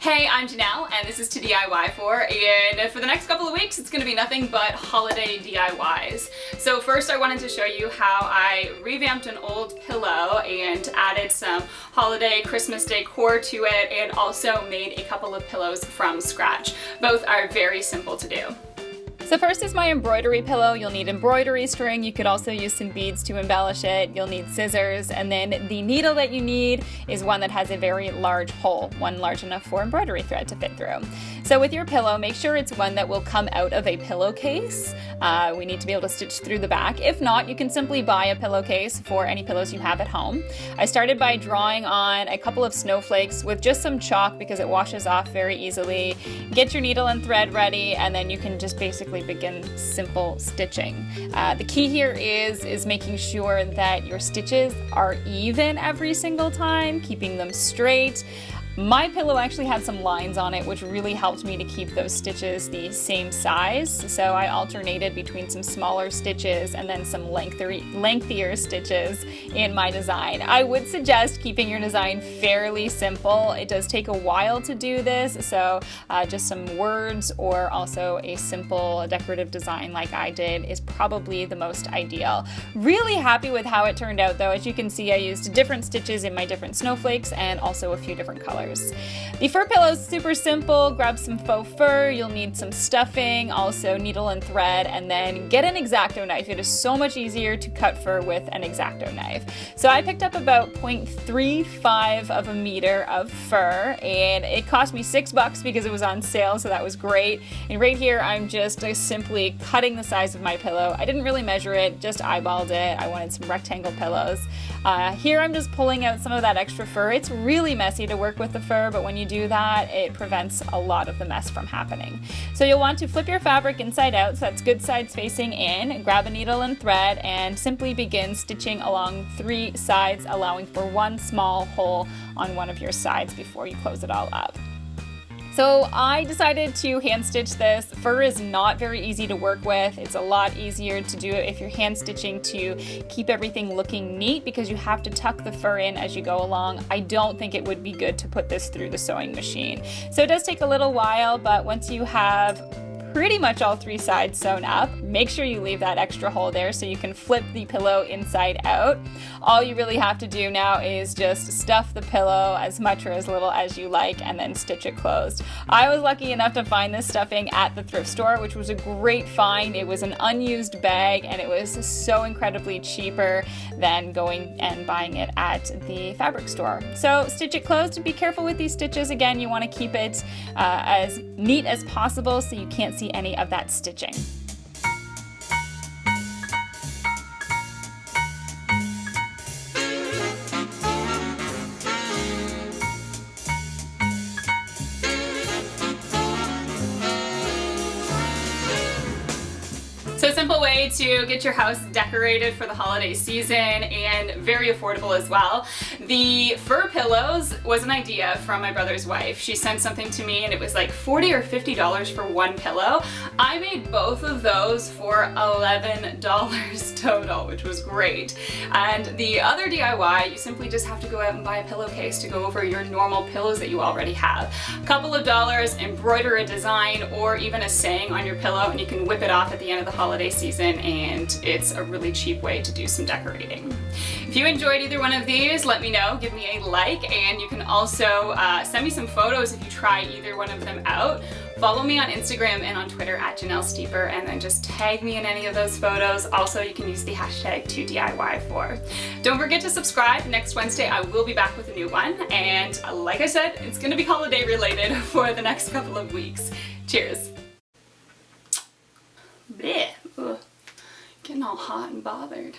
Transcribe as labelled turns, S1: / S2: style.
S1: Hey, I'm Janelle, and this is toDIYfor, and for the next couple of weeks it's going to be nothing but holiday DIYs. So first I wanted to show you how I revamped an old pillow and added some holiday Christmas decor to it, and also made a couple of pillows from scratch. Both are very simple to do. So first is my embroidery pillow. You'll need embroidery string. You could also use some beads to embellish it. You'll need scissors, and then the needle that you need is one that has a very large hole, one large enough for embroidery thread to fit through. So with your pillow, make sure it's one that will come out of a pillowcase. We need to be able to stitch through the back. If not, you can simply buy a pillowcase for any pillows you have at home. I started by drawing on a couple of snowflakes with just some chalk because it washes off very easily. Get your needle and thread ready, and then you can just basically begin simple stitching. The key here is making sure that your stitches are even every single time, keeping them straight. My pillow actually had some lines on it, which really helped me to keep those stitches the same size. So I alternated between some smaller stitches and then some lengthier stitches in my design. I would suggest keeping your design fairly simple. It does take a while to do this, so just some words or also a simple decorative design like I did is probably the most ideal. Really happy with how it turned out though. As you can see, I used different stitches in my different snowflakes and also a few different colors. The fur pillow is super simple. Grab some faux fur, you'll need some stuffing, also needle and thread, and then get an X-Acto knife. It is so much easier to cut fur with an X-Acto knife. So I picked up about 0.35 of a meter of fur, and it cost me $6 because it was on sale, so that was great. And right here I'm just simply cutting the size of my pillow. I didn't really measure it, just eyeballed it. I wanted some rectangle pillows. Here I'm just pulling out some of that extra fur. It's really messy to work with the fur, but when you do that, it prevents a lot of the mess from happening. So you'll want to flip your fabric inside out, so that's good sides facing in, grab a needle and thread, and simply begin stitching along 3 sides, allowing for one small hole on one of your sides before you close it all up. So I decided to hand stitch this. Fur is not very easy to work with. It's a lot easier to do it if you're hand stitching to keep everything looking neat because you have to tuck the fur in as you go along. I don't think it would be good to put this through the sewing machine. So it does take a little while, but once you have pretty much all 3 sides sewn up, make sure you leave that extra hole there so you can flip the pillow inside out. All you really have to do now is just stuff the pillow as much or as little as you like and then stitch it closed. I was lucky enough to find this stuffing at the thrift store, which was a great find. It was an unused bag and it was so incredibly cheaper than going and buying it at the fabric store. So stitch it closed and be careful with these stitches. Again, you want to keep it as neat as possible so you can't see any of that stitching. So a simple way to get your house decorated for the holiday season, and very affordable as well. The fur pillows was an idea from my brother's wife. She sent something to me and it was like $40 or $50 for one pillow. I made both of those for $11 total, which was great. And the other DIY, you simply just have to go out and buy a pillowcase to go over your normal pillows that you already have. A couple of dollars, embroider a design or even a saying on your pillow, and you can whip it off at the end of the holiday season, and it's a really cheap way to do some decorating. If you enjoyed either one of these, let me know, give me a like, and you can also send me some photos if you try either one of them out. Follow me on Instagram and on Twitter at Janelle Steeper, and then just tag me in any of those photos. Also, you can use the hashtag toDIYfor. Don't forget to subscribe. Next Wednesday I will be back with a new one, and like I said, it's going to be holiday related for the next couple of weeks. Cheers! Blech. Ugh. Getting all hot and bothered.